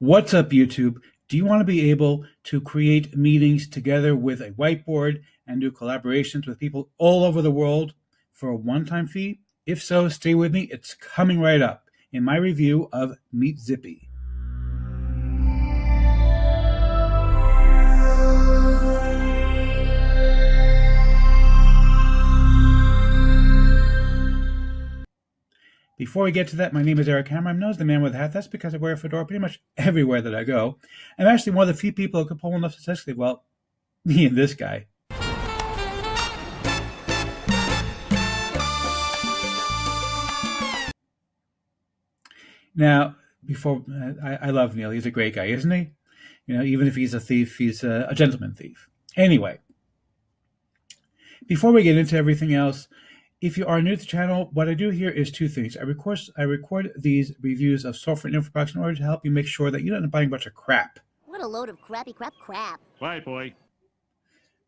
What's up, YouTube? Do you want to be able to create meetings together with a whiteboard and do collaborations with people all over the world for a one-time fee? If so, stay with me. It's coming right up in my review of Meet Zippy. Before we get to that, my name is Eric Hammer. I'm known as the man with a hat. That's because I wear a fedora pretty much everywhere that I go. I'm actually one of the few people who can pull one off successfully. Well, me and this guy. Now, I love Neil. He's a great guy, isn't he? You know, even if he's a thief, he's a gentleman thief. Anyway, before we get into everything else, if you are new to the channel, what I do here is two things. I record these reviews of software and info products in order to help you make sure that you don't end up buying a bunch of crap. What a load of crappy crap. Right, boy.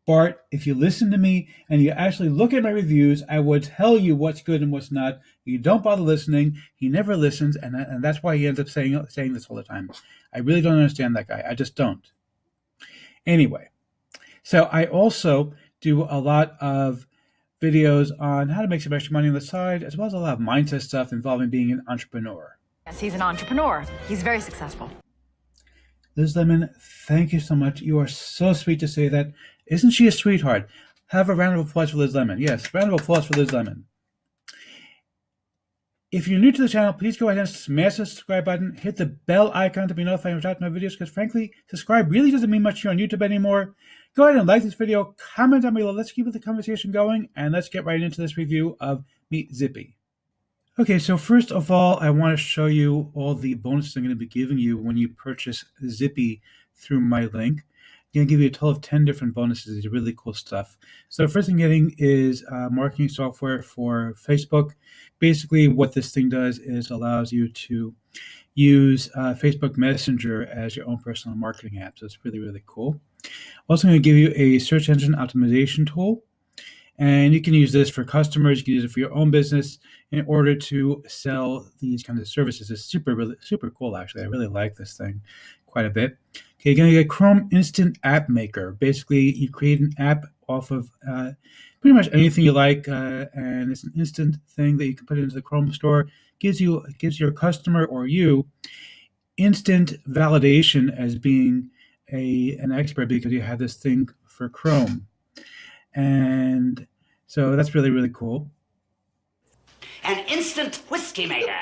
Bart, if you listen to me and you actually look at my reviews, I would tell you what's good and what's not. You don't bother listening. He never listens, and that's why he ends up saying this all the time. I really don't understand that guy. I just don't. Anyway, so I also do a lot of videos on how to make some extra money on the side, as well as a lot of mindset stuff involving being an entrepreneur. Yes, he's an entrepreneur. He's very successful. Liz Lemon, thank you so much. You are so sweet to say that. Isn't she a sweetheart? Have a round of applause for Liz Lemon. Yes, round of applause for Liz Lemon. If you're new to the channel, please go ahead and smash the subscribe button. Hit the bell icon to be notified when I drop my videos, because frankly, subscribe really doesn't mean much here on YouTube anymore. Go ahead and like this video, comment down below. Let's keep the conversation going, and let's get right into this review of Meet Zippy. Okay, so first of all, I want to show you all the bonuses I'm going to be giving you when you purchase Zippy through my link. I'm going to give you a total of 10 different bonuses. These are really cool stuff. So the first thing you're getting is marketing software for Facebook. Basically, what this thing does is allows you to use Facebook Messenger as your own personal marketing app. So it's really, really cool. Also, I'm going to give you a search engine optimization tool. And you can use this for customers. You can use it for your own business in order to sell these kinds of services. It's super cool, actually. I really like this thing quite a bit. Okay, you're going to get Chrome Instant App Maker. Basically, you create an app off of pretty much anything you like, and it's an instant thing that you can put into the Chrome store. Gives your customer or you instant validation as being an expert because you have this thing for Chrome. And so that's really, really cool. An instant whiskey maker.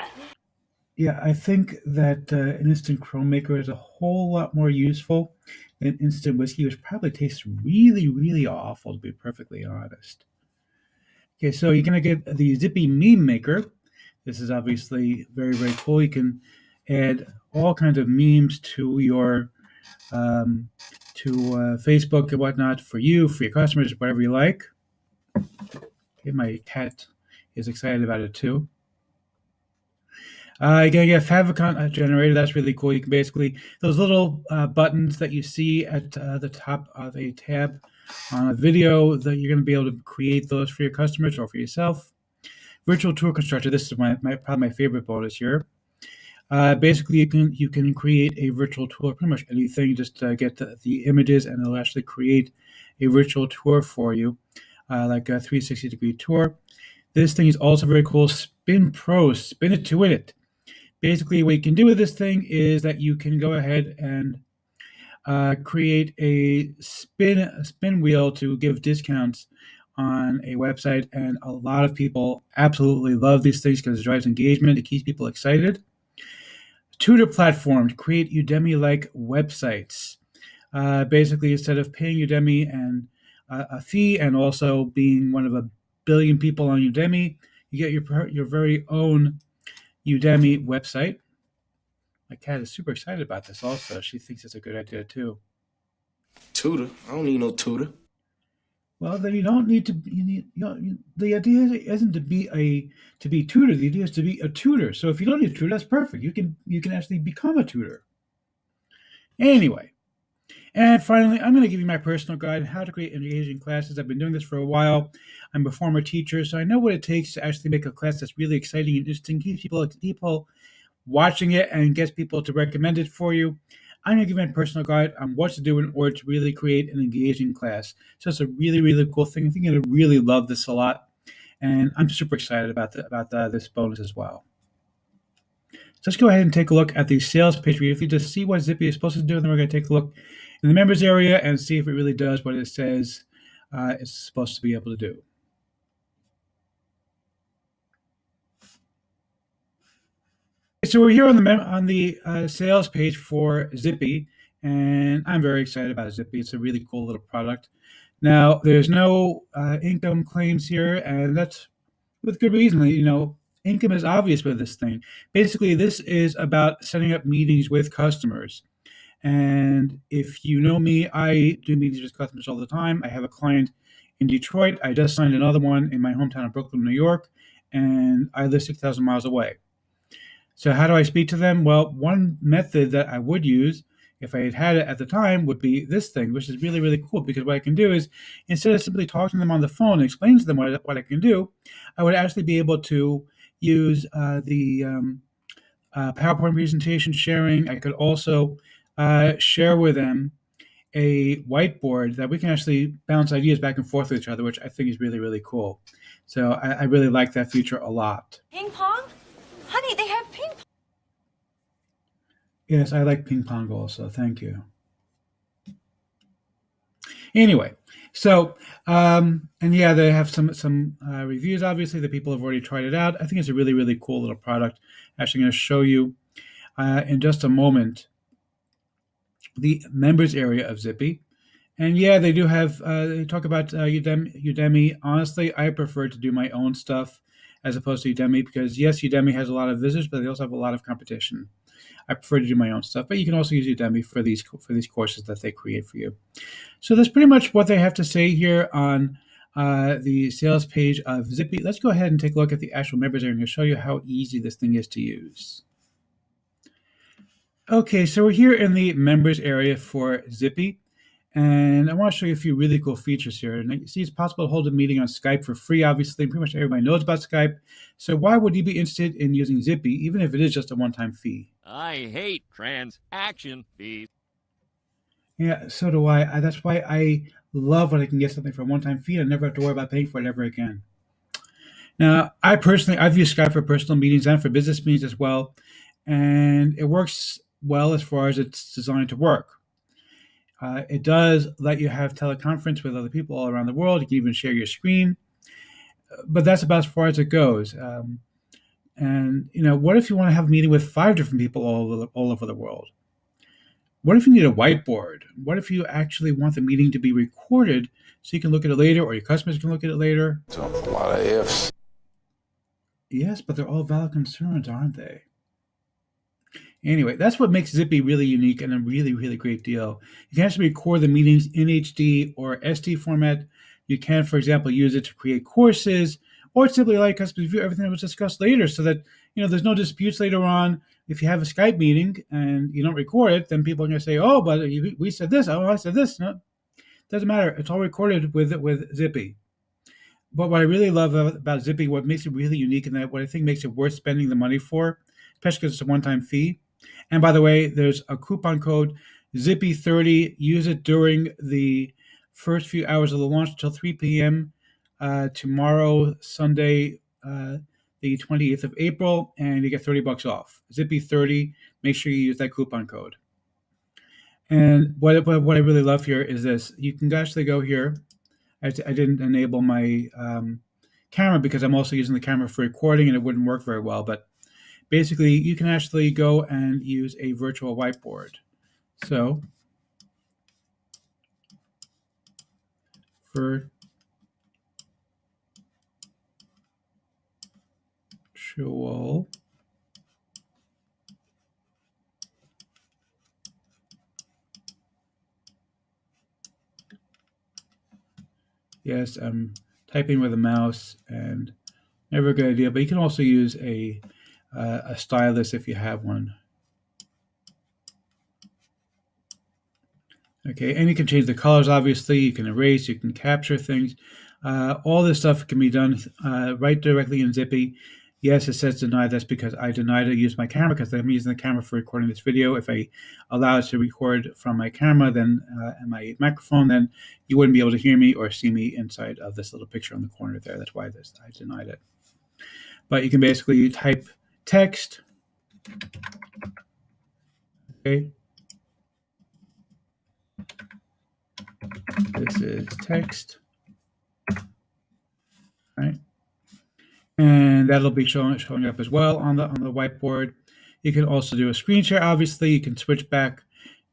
Yeah, I think that an instant Chrome maker is a whole lot more useful than instant whiskey, which probably tastes really, really awful, to be perfectly honest. Okay, so you're going to get the Zippy meme maker. This is obviously very, very cool. You can add all kinds of memes to your Facebook and whatnot for you, for your customers, whatever you like. Okay, my cat is excited about it too. You're going to get a favicon generator. That's really cool. You can basically, those little buttons that you see at the top of a tab on a video, that you're going to be able to create those for your customers or for yourself. Virtual tour constructor. This is probably my favorite bonus here. Basically, you can create a virtual tour, pretty much anything. Just get the images, and it'll actually create a virtual tour for you, like a 360-degree tour. This thing is also very cool. Spin Pro, spin it to win it. Basically, what you can do with this thing is that you can go ahead and create a spin wheel to give discounts on a website, and a lot of people absolutely love these things because it drives engagement. It keeps people excited. Tutor platform to create Udemy-like websites. Basically, instead of paying Udemy and a fee and also being one of a billion people on Udemy, you get your very own Udemy website. My cat is super excited about this also. She thinks it's a good idea too. Tutor? I don't need no tutor. Well, then you don't need to. The idea isn't to be tutor. The idea is to be a tutor. So if you don't need a tutor, that's perfect. You can actually become a tutor. Anyway, and finally, I'm going to give you my personal guide on how to create engaging classes. I've been doing this for a while. I'm a former teacher, so I know what it takes to actually make a class that's really exciting and interesting, keep people watching it and gets people to recommend it for you. I'm going to give you a personal guide on what to do in order to really create an engaging class. So it's a really, really cool thing. I think you're going to really love this a lot. And I'm super excited about this bonus as well. So let's go ahead and take a look at the sales page briefly to see what Zippy is supposed to do. And then we're going to take a look in the members area and see if it really does what it says it's supposed to be able to do. So we're here on the sales page for Zippy, and I'm very excited about Zippy. It's a really cool little product. Now, there's no income claims here, and that's with good reason. You know, income is obvious with this thing. Basically, this is about setting up meetings with customers. And if you know me, I do meetings with customers all the time. I have a client in Detroit. I just signed another one in my hometown of Brooklyn, New York, and I live 6,000 miles away. So how do I speak to them? Well, one method that I would use if I had it at the time would be this thing, which is really, really cool because what I can do is instead of simply talking to them on the phone and explaining to them what I can do, I would actually be able to use the PowerPoint presentation sharing. I could also share with them a whiteboard that we can actually bounce ideas back and forth with each other, which I think is really, really cool. So I really like that feature a lot. Ping pong? Honey, they have ping pong. Yes, I like ping pong also. Thank you. Anyway, so and yeah, they have some reviews. Obviously, the people have already tried it out. I think it's a really, really cool little product. Actually, going to show you in just a moment the members area of Zippy. And yeah, they do have, they talk about Udemy. Honestly, I prefer to do my own stuff as opposed to Udemy because, yes, Udemy has a lot of visitors, but they also have a lot of competition. I prefer to do my own stuff, but you can also use Udemy for these courses that they create for you. So that's pretty much what they have to say here on the sales page of Zippy. Let's go ahead and take a look at the actual members area and show you how easy this thing is to use. Okay, so we're here in the members area for Zippy. And I want to show you a few really cool features here. And you see it's possible to hold a meeting on Skype for free, obviously. Pretty much everybody knows about Skype. So why would you be interested in using Zippy, even if it is just a one-time fee? I hate transaction fees. Yeah, so do I. That's why I love when I can get something for a one-time fee and never have to worry about paying for it ever again. Now, I've used Skype for personal meetings and for business meetings as well. And it works well as far as it's designed to work. It does let you have teleconference with other people all around the world. You can even share your screen, but that's about as far as it goes. And you know, what if you want to have a meeting with 5 different people all over the world? What if you need a whiteboard? What if you actually want the meeting to be recorded so you can look at it later, or your customers can look at it later? So a lot of ifs. Yes, but they're all valid concerns, aren't they? Anyway, that's what makes Zippy really unique and a really, really great deal. You can actually record the meetings in HD or SD format. You can, for example, use it to create courses or simply allow customers to view everything that was discussed later so that, you know, there's no disputes later on. If you have a Skype meeting and you don't record it, then people are going to say, oh, but we said this. Oh, I said this. No, doesn't matter. It's all recorded with Zippy. But what I really love about Zippy, what makes it really unique and what I think makes it worth spending the money for, especially because it's a one-time fee. And by the way, there's a coupon code, Zippy30. Use it during the first few hours of the launch until 3 p.m. Tomorrow, Sunday, the 28th of April, and you get $30 off. Zippy30. Make sure you use that coupon code. And what I really love here is this. You can actually go here. I didn't enable my camera because I'm also using the camera for recording, and it wouldn't work very well. But basically, you can actually go and use a virtual whiteboard. So, virtual yes, I'm typing with a mouse, and never a good idea. But you can also use a stylus if you have one. Okay, and you can change the colors, obviously. You can erase, you can capture things. All this stuff can be done right directly in Zippy. Yes, it says deny. That's because I denied to use my camera because I'm using the camera for recording this video. If I allow it to record from my camera then and my microphone, then you wouldn't be able to hear me or see me inside of this little picture on the corner there. That's why I denied it. But you can basically type text. Okay. This is text. All right. And that'll be showing up as well on the whiteboard. You can also do a screen share. Obviously, you can switch back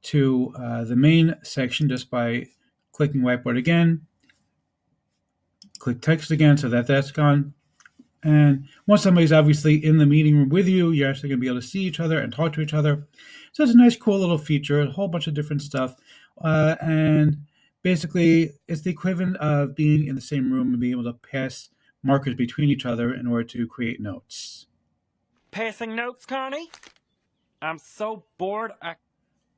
to the main section just by clicking whiteboard again. Click text again so that that's gone. And once somebody's obviously in the meeting room with you, you're actually going to be able to see each other and talk to each other. So it's a nice, cool little feature, a whole bunch of different stuff. And basically, it's the equivalent of being in the same room and being able to pass markers between each other in order to create notes. Passing notes, Connie? I'm so bored.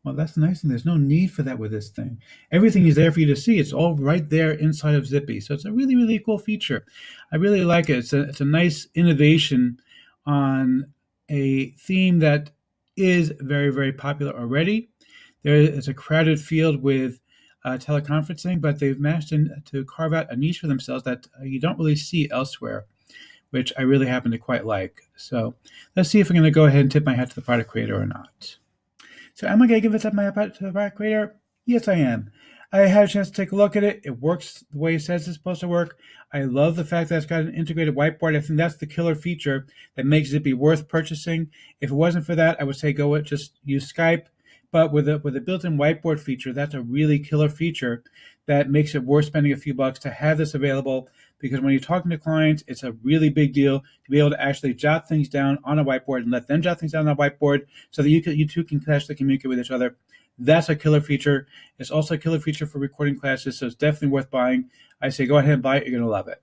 Well, that's the nice thing. There's no need for that with this thing. Everything is there for you to see. It's all right there inside of Zippy. So it's a really, really cool feature. I really like it. It's a nice innovation on a theme that is very, very popular already. There is a crowded field with teleconferencing, but they've managed to carve out a niche for themselves that you don't really see elsewhere, which I really happen to quite like. So let's see if I'm going to go ahead and tip my hat to the product creator or not. So am I going to give this up my hat to the product creator? Yes, I am. I had a chance to take a look at it. It works the way it says it's supposed to work. I love the fact that it's got an integrated whiteboard. I think that's the killer feature that makes Zippy worth purchasing. If it wasn't for that, I would say go with just use Skype. But with a built-in whiteboard feature, that's a really killer feature that makes it worth spending a few bucks to have this available, because when you're talking to clients, it's a really big deal to be able to actually jot things down on a whiteboard and let them jot things down on a whiteboard so that you two can actually communicate with each other. That's a killer feature. It's also a killer feature for recording classes, so it's definitely worth buying. I say go ahead and buy it. You're going to love it.